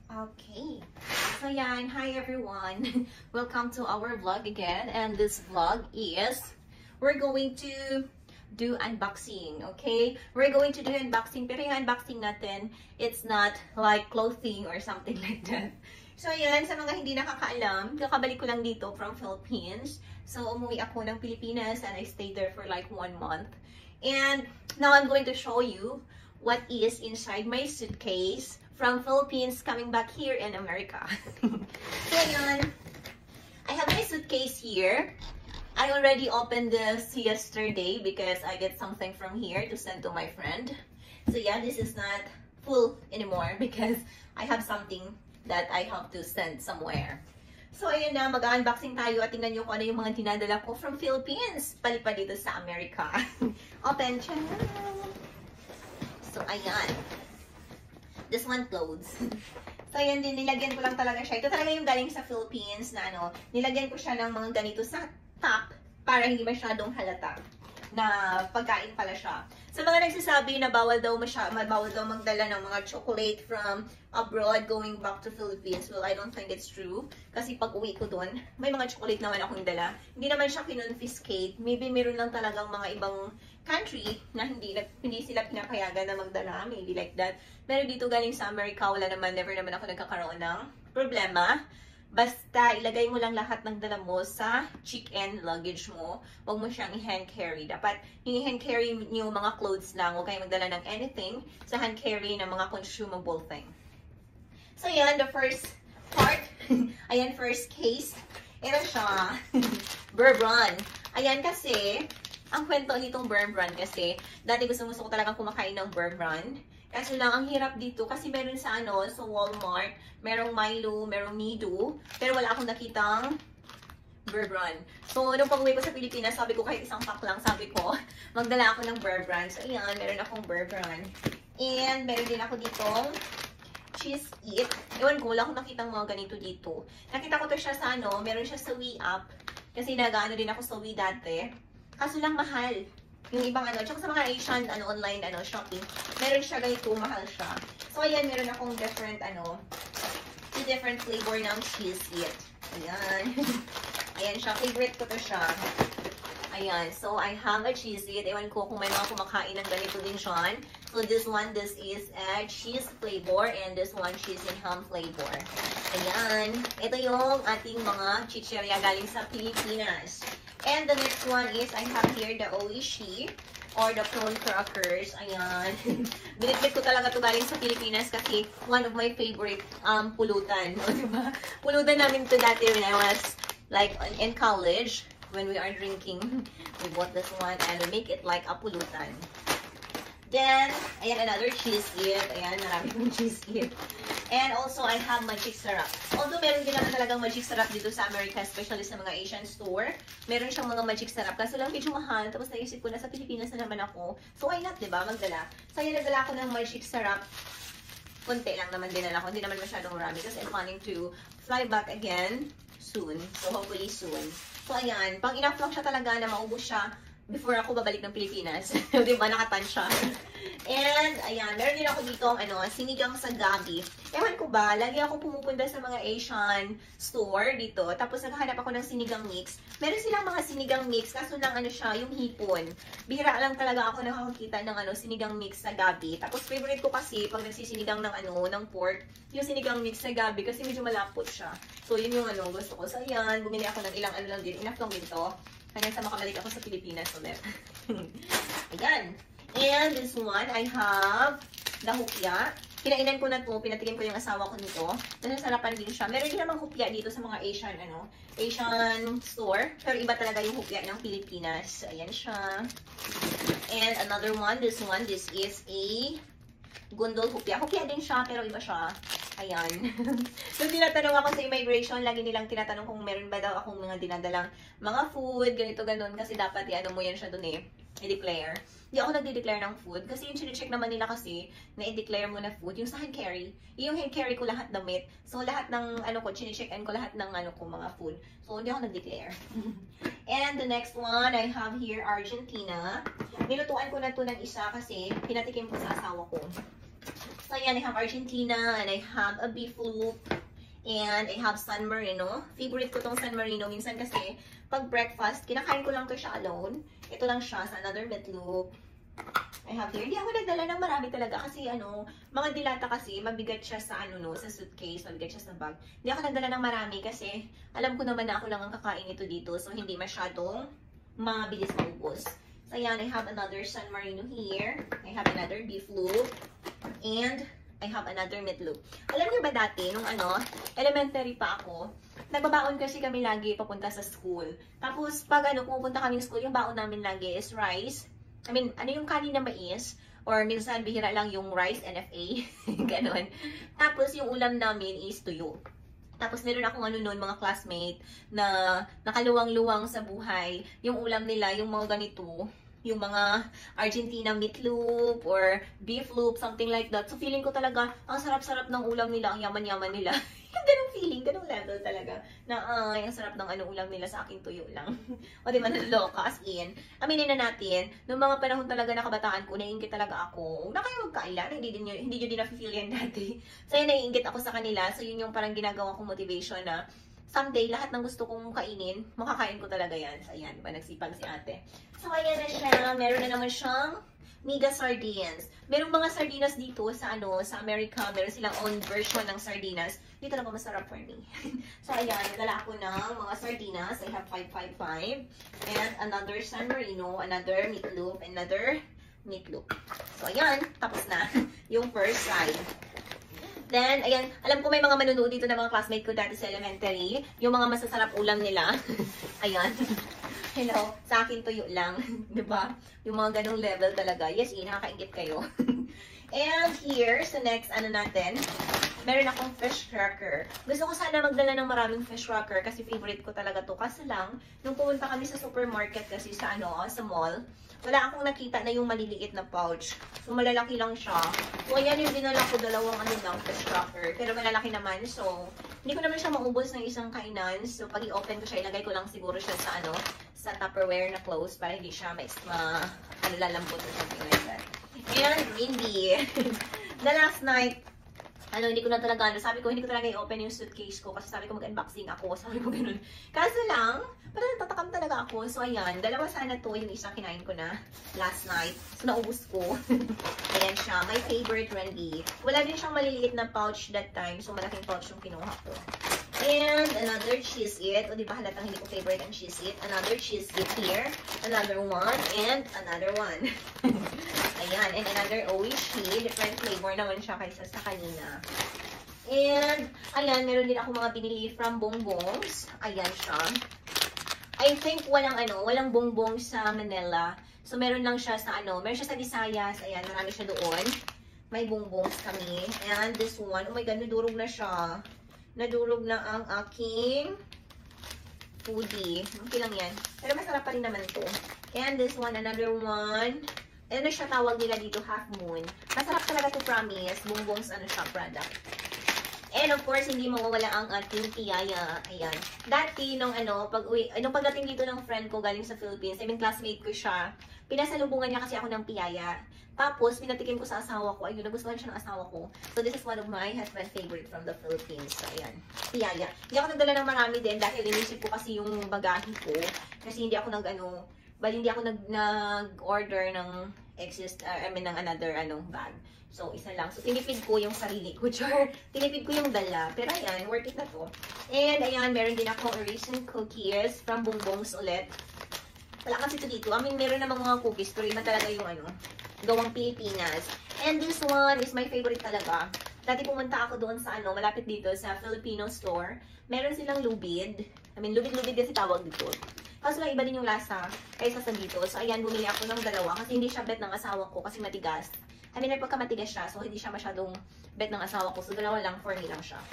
Okay, so yan, hi everyone. Welcome to our vlog again, and this vlog is we're going to do unboxing, okay? We're going to do unboxing, pero yung unboxing natin, it's not like clothing or something like that. So yan, sa mga hindi nakakaalam, kakabalik ko lang dito from Philippines. So umuwi ako ng Pilipinas and I stayed there for like 1 month. And now I'm going to show you what is inside my suitcase from Philippines coming back here in America. So yan, I have my suitcase here. I already opened this yesterday because I get something from here to send to my friend. So yeah, this is not full anymore because I have something that I have to send somewhere. So ayun na, mag-unboxing tayo at tingnan nyo kung ano yung mga dinadala ko from Philippines palipa dito sa Amerika. Open siya. So ayan. This one clothes. So ayan din, nilagyan ko lang talaga siya. Ito talaga yung galing sa Philippines na ano, nilagyan ko siya ng mga ganito sa top para hindi masyadong halata na pagkain pala siya. Sa mga nagsasabi na bawal daw magdala ng mga chocolate from abroad going back to Philippines, well, I don't think it's true. Kasi pag uwi ko doon, may mga chocolate naman akong dala. Hindi naman siya kinonfiscate. Maybe meron lang talagang mga ibang country na hindi sila pinapayagan na magdala. Maybe like that. Pero dito galing sa Amerika, wala naman, never naman ako nagkakaroon ng problema. Basta ilagay mo lang lahat ng dala mo sa check-in luggage mo. Huwag mo siyang i-hand carry. Dapat yung i-hand carry nyo mga clothes lang. Huwag kayong magdala ng anything sa hand carry ng mga consumable thing. So yan, the first part. Ayan, first case. Ito siya. Bourbon. Ayan kasi, ang kwento nitong bourbon kasi, dati gusto ko talagang kumakain ng bourbon. Kaso lang, ang hirap dito kasi meron sa sa Walmart, merong Milo, merong Nido, pero wala akong nakitang bourbon. So, nung pag-uwi ko sa Pilipinas, sabi ko kahit isang pack lang, sabi ko, magdala ako ng bourbon. So, ayan, meron akong bourbon. And, meron din ako ditong Cheese It. Ewan ko, wala akong nakitang mga ganito dito. Nakita ko to siya sa meron siya sa WeUp. Kasi nag-ano din ako sa We dati. Kaso lang mahal. Yung ibang tsaka sa mga Asian, online, shopping, meron siya ganito, mahal siya. So, ayan, meron akong different, different flavor ng Cheese It. Ayan. Ayan siya, favorite ko to siya. Ayan, so I have a Cheese It. Ewan ko kung may mga kumakain ng ganito din siya. So, this is a cheese flavor, and this one, cheese and ham flavor. Ayan. Ito yung ating mga chichirya galing sa Pilipinas. And the next one is, I have here the Oishi or the prawn crackers. Ayan. Binitbit ko talaga ito galing sa Pilipinas kasi one of my favorite pulutan. O, diba? Pulutan namin ito dati when I was like in college. When we are drinking, we bought this one and we make it like a pulutan. Then, ayan, another Cheese It. Ayan, marami kong Cheese It. And also, I have magic syrup. Although, meron din naman talagang magic syrup dito sa America, especially sa mga Asian store. Meron siyang mga magic syrup. Kaso lang, medyo mahal. Tapos, naisip ko na sa Pilipinas na naman ako. So, why not, diba? Magdala. So, ayan, nagdala ako ng magic syrup. Kunti lang naman dinala ko. Hindi naman masyadong marami. Kasi I'm planning to fly back again soon. So, hopefully soon. So, ayan. Pang enough lang siya talaga na maubos siya before ako babalik ng Pilipinas. Diba? Nakatan siya. And, ayan. Meron din ako dito, sinigang sa gabi. Ewan ko ba, lagi ako pumupunta sa mga Asian store dito. Tapos, naghahanap ako ng sinigang mix. Meron silang mga sinigang mix. Kaso lang, siya, yung hipon. Bihira lang talaga ako nakakakita ng, sinigang mix sa gabi. Tapos, favorite ko kasi, pag nagsisinigang ng, ng pork, yung sinigang mix sa gabi. Kasi medyo malapot siya. So, yun yung, gusto ko. So, ayan. Bumili ako ng ilang, lang din. Enough lang dito. Hanggang sa makabalik ako sa Pilipinas ulit. Ayan. And this one, I have the hupya. Kinainan ko na to, pinatikim ko yung asawa ko nito. Nasasarapan din siya. Meron din namang hupya dito sa mga Asian, Asian store. Pero iba talaga yung hupya ng Pilipinas. Ayan siya. And another one, this is a gundol hupya. Hupya din siya, pero iba siya. Ayan. So, tinatanong ako sa immigration, lagi nilang tinatanong kung meron ba daw akong mga dinadalang mga food, ganito, ganon. Kasi dapat, mo yan siya dun i-declare. Hindi ako nagde-declare ng food. Kasi yung chinecheck naman nila kasi, na i-declare mo na food, yung sa hand carry. Yung hand carry ko lahat damit. So, lahat ng, chinecheck-in ko lahat ng, mga food. So, hindi ako nag-declare. And the next one, I have here, Argentina. Nilutuan ko na to ng isa kasi, pinatikim ko sa asawa ko. So, ayan, I have Argentina, and I have a beef loop, and I have San Marino. Favorite ko tong San Marino. Minsan kasi, pag breakfast, kinakain ko lang to siya alone. Ito lang siya sa another meat loop. I have here. Hindi ako nagdala ng marami talaga kasi mga dilata kasi, mabigat siya sa sa suitcase, mabigat siya sa bag. Hindi ako nagdala ng marami kasi alam ko naman na ako lang ang kakain ito dito. So, hindi masyadong mabilis maubos. So, ayan, I have another San Marino here. I have another beef loop. And I have another meat loop. Alam niyo ba dati, nung elementary pa ako, nagbabaon kasi kami lagi papunta sa school. Tapos, pag pupunta kami sa school, yung baon namin lagi is rice. I mean, yung kanin na mais, or minsan bihira lang yung rice, NFA, ganon. Tapos, yung ulam namin is tuyo. Tapos, meron akong noon, mga classmate, na nakaluwang-luwang sa buhay. Yung ulam nila, yung mga ganito, yung mga Argentina meat loop, or beef loop, something like that. So, feeling ko talaga, ang sarap-sarap ng ulam nila, ang yaman-yaman nila. Yung ganong feeling, ganong level talaga. Na, ang sarap ng ulam nila sa aking tuyo lang. O di ba, naloka, as in. Aminin na natin, noong mga panahon talaga na kabataan ko, naiingit talaga ako. Na kayo magkaila, hindi nyo din na-feel yan dati. So, yun, naiingit ako sa kanila. So, yun yung parang ginagawa kong motivation na, someday, lahat ng gusto kong kainin, makakain ko talaga yan. So, ayan, diba, nagsipag si ate. So, ayan na siya. Meron na naman siyang mega sardines. Merong mga sardinas dito sa sa America. Meron silang own version ng sardinas. Dito na ba masarap for me? So, ayan, nadala ako ng mga sardinas. I have 555. And another San Marino, another meat loop, another meat loop. So, ayan, tapos na yung first side. Then, ayan, alam ko may mga manunood dito ng mga classmate ko dati sa elementary. Yung mga masasarap ulam nila. Ayan. Hello, sa akin tuyo lang. Diba? Yung mga ganong level talaga. Yes, nakakaingit kayo. And here, sa next, natin, meron akong fish cracker. Gusto ko sana magdala ng maraming fish cracker kasi favorite ko talaga to. Kasi lang, nung pumunta kami sa supermarket kasi sa sa mall, wala akong nakita na yung maliliit na pouch. So, malalaki lang siya. So, ayan yung dinala ko, dalawang lang, fish cracker. Pero malalaki naman. So, hindi ko naman siya maubos ng isang kainan. So, pag i-open ko siya, ilagay ko lang siguro siya sa sa Tupperware na close para hindi siya lalambot or something like that. And green bean. The last night, hindi ko na talaga, sabi ko, hindi ko talaga i-open yung suitcase ko kasi sabi ko mag-unboxing ako, sabi ko ganun. Kaso lang, parang natatakam talaga ako. So, ayan, dalawa sana to, yung isa kinain ko na last night. So, naubos ko. Ayan siya, my favorite Randy. Wala din siyang maliliit na pouch that time, so malaking pouch yung kinuha ko. And another cheese it. O, di ba halatang hindi ko favorite ang cheese it. Another cheese it here. Another one. And another one. Ayan. And another oishi. Different flavor naman siya kaysa sa kanina. And, ayan. Meron din ako mga binili from Bongbongs. Ayan siya. I think walang bongbong sa Manila. So, meron lang siya sa meron siya sa Visayas. Ayan. Marami siya doon. May bongbongs kami. And this one. Oh my God. Nadurog na siya. Nadurog na ang aking foodie. Okay lang yan. Pero masarap pa rin naman to. And this one, another one. Ano siya tawag nila dito? Half Moon. Masarap talaga to, promise. Bongbong's siya, product. And of course, hindi mawawala ang ating tiyaya. Ayan. Dati, nung pagdating dito ng friend ko galing sa Philippines, classmate ko siya, pinasalubungan niya kasi ako ng piyaya. Tapos, pinatikin ko sa asawa ko. Ayun, nagustuhan siya ng asawa ko. So, this is one of my husband favorite from the Philippines. So, ayan. Piyaya. Hindi ako nagdala ng marami din dahil inisip ko kasi yung bagahe ko. Kasi hindi ako hindi ako nag-order ng ng another bag. So, isa lang. So, tinipid ko yung sarili ko. Tinipid ko yung dala. Pero ayan, worth it na to. And ayan, meron din akong raisin cookies from Bongbongs ulit. Wala kasi ito dito. Meron namang mga cookies. Pero iba talaga yung gawang Pilipinas. And this one is my favorite talaga. Dati pumunta ako doon sa malapit dito sa Filipino store. Meron silang lubid. Lubid-lubid kasi tawag dito. Kaso lang iba din yung lasa kaysa sa dito. So, ayan, bumili ako ng dalawa kasi hindi siya bet ng asawa ko kasi matigas. Pagka matigas siya, so hindi siya masyadong bet ng asawa ko. So, dalawa lang, for me lang siya.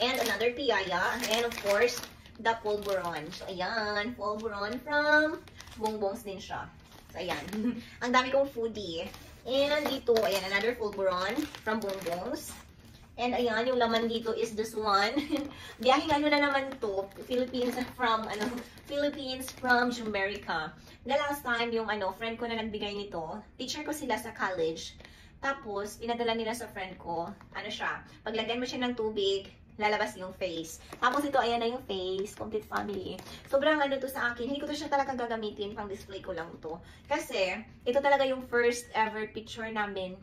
And another piyaya. And of course, the polvoron. So, ayan, polvoron from Bongbongs din siya. So, ayan. Ang dami kong foodie. And dito, ayan, another polvoron from Bongbongs. And ayan, yung laman dito is this one. Biyahing na naman to. Philippines from Jamaica. The last time, yung friend ko na nagbigay nito, teacher ko sila sa college. Tapos, pinadala nila sa friend ko. Ano siya? Paglagyan mo siya ng tubig, lalabas yung face. Tapos ito, ayan na yung face. Complete family. Sobrang ano to sa akin. Hindi ko to siya talaga gagamitin. Pang display ko lang to. Kasi, ito talaga yung first ever picture namin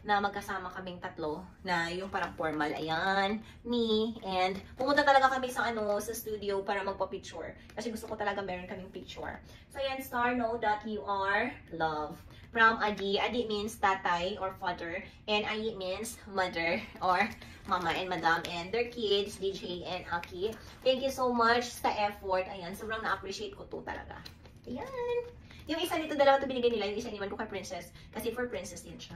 na magkasama kaming tatlo. Na yung parang formal. Ayan. Me. And pumunta talaga kami sa sa studio para magpa-picture. Kasi gusto ko talaga meron kaming picture. So, ayan. Star, know that you are love. From Adi. Adi means tatay or father. And Ayi means mother or mama and madam. And their kids, DJ and Aki. Thank you so much sa effort. Ayan, sobrang na-appreciate ko to talaga. Ayan. Yung isa nito, dalawa to binigay nila. Yung isa iniwan ko kay Princess. Kasi for Princess yan siya.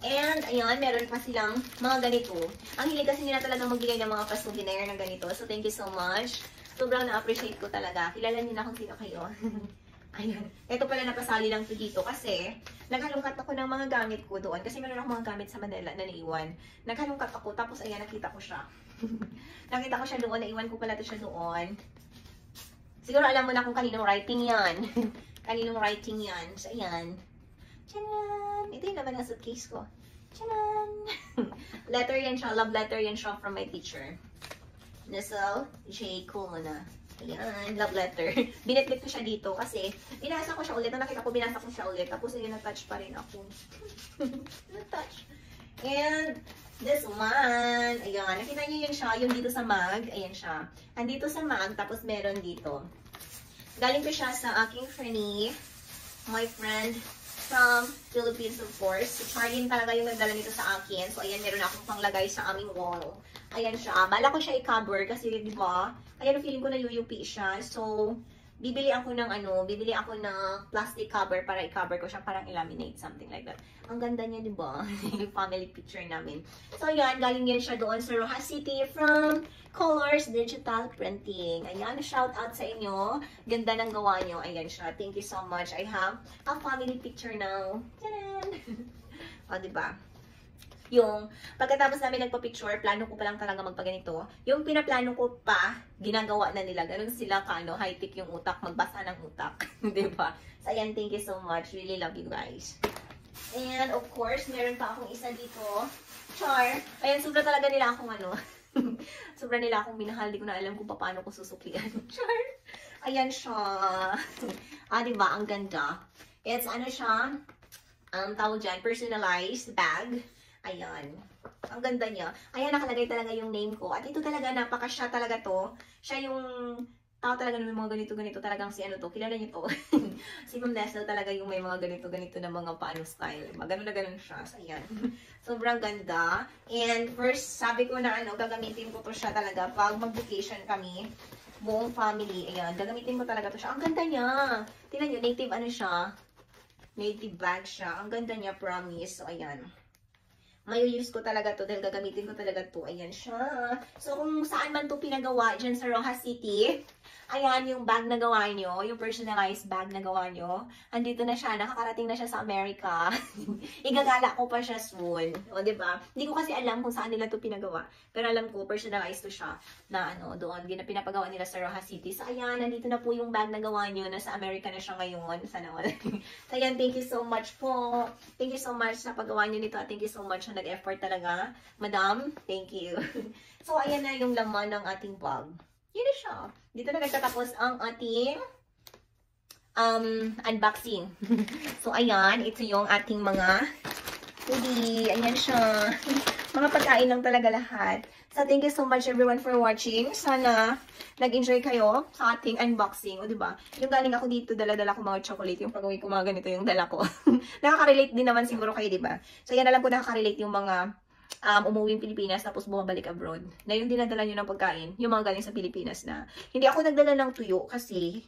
And, ayan, meron pa silang mga ganito. Ang hilig kasi nila talagang magbigay ng mga pa-souvenir ng ganito. So, thank you so much. Sobrang na-appreciate ko talaga. Kilala niyo na kung sino kayo. Ayan. Ito pala napasali lang to dito kasi naghalungkat ako ng mga gamit ko doon. Kasi meron akong mga gamit sa Manila na naiwan. Naghalungkat ako tapos ayan, nakita ko siya. Nakita ko siya doon. Naiwan ko pala to siya doon. Siguro alam mo na kung kaninong writing yan. Kaninong writing yan. So ayan. Tchanan! Ito yung naman ang suitcase ko. Tchanan! Letter yan siya. Love letter yan siya from my teacher. Nestle J. Colonna. Ayan, love letter. Binitlit ko siya dito kasi binasa ko siya ulit. Nung nakita ko, binasa ko siya ulit. Tapos ayun, na-touch pa rin ako. Na-touch. And this one, ayan, nakita niyo yun siya, yung dito sa mag. Ayan siya. Andito sa mag, tapos meron dito. Galing ko siya sa aking friend, my friend from Philippines, of course. Si Charlene talaga yung nagdala nito sa akin. So, ayan, meron akong panglagay sa aming wall. Ayan siya. Bala ko siya i-cover kasi, di ba? Ayan, feeling ko na UUP siya. So, bibili ako ng plastic cover para i-cover ko siya, parang i-laminate, something like that. Ang ganda niya, di ba? Yung family picture namin. So, ayan, galing yan siya doon sa Rojas City from Colors Digital Printing. Ayan, shout out sa inyo. Ganda ng gawa nyo. Ayan siya. Thank you so much. I have a family picture now. Tadaan! O, di ba? Yung pagkatapos namin nagpa-picture, plano ko pa lang talaga magpaganito. Yung pinaplano ko pa, ginagawa na nila. Ganun sila high-tech yung utak, magbasa ng utak. Diba? So, ayan, thank you so much. Really love you guys. And, of course, meron pa akong isa dito. Char. Ayan, sobra talaga nila akong sobra nila akong minahal. Di ko na alam kung paano ko susuklian. Char. Ayan siya. Diba? Ang ganda. It's, siya, tawag dyan, personalized bag. Ayan. Ang ganda niya. Ayan, nakalagay talaga yung name ko. At ito talaga, napaka-siya talaga to. Siya yung tao talaga na may mga ganito-ganito. Talagang si to. Kilala niyo to. Si Ma'am Nestle talaga yung may mga ganito-ganito na mga paano style. Ganun na ganun siya. So, ayan. Sobrang ganda. And first, sabi ko na gagamitin ko to siya talaga pag mag-vacation kami. Buong family. Ayan. Gagamitin ko talaga to siya. Ang ganda niya. Tingnan niyo, native siya. Native bag siya. Ang ganda niya, promise. So, ayan. May-use ko talaga to dahil gagamitin ko talaga to. Ayan siya. So, kung saan man to pinagawa dyan sa Rojas City, ayan yung bag na gawa nyo, yung personalized bag na gawa nyo. Andito na siya. Nakakarating na siya sa Amerika. Igagala ko pa siya soon. O, diba? Hindi ko kasi alam kung saan nila to pinagawa. Pero alam ko, personalized to siya na doon. Pinapagawa nila sa Rojas City. So, ayan. Nandito na po yung bag na gawa nyo. Nasa Amerika na siya ngayon. Sana wala. So, ayan. Thank you so much po. Thank you so much sa paggawa nyo nito. Thank you so much na nag-effort talaga. Madam, thank you. So, ayan na yung laman ng ating vlog. Yun na siya. Dito na nagtatapos ang ating unboxing. So, ayan. Ito yung ating mga hoodie. Ayan siya. Mga pagkain lang talaga lahat. So, thank you so much everyone for watching. Sana nag-enjoy kayo sa ating unboxing. O, diba? Yung galing ako dito, dala-dala ko mga chocolate. Yung pag-uwi ko mga ganito yung dala ko. Nakaka-relate din naman siguro kayo, diba? So, yan na lang po nakaka-relate yung mga umuwi ng Pilipinas tapos bumabalik abroad. Na yung dinadala nyo ng pagkain, yung mga galing sa Pilipinas na. Hindi ako nagdala ng tuyo kasi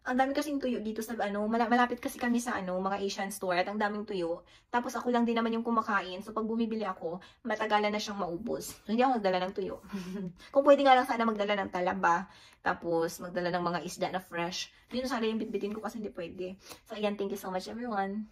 ang dami kasing tuyo dito sa malapit kasi kami sa mga Asian store at ang daming tuyo. Tapos ako lang din naman yung kumakain. So pag bumibili ako, matagalan na siyang maubos. So, hindi ako nagdala ng tuyo. Kung pwede nga lang sana magdala ng talaba, tapos magdala ng mga isda na fresh. Yun sana yung bitbitin ko kasi hindi pwede. So ayan, thank you so much everyone.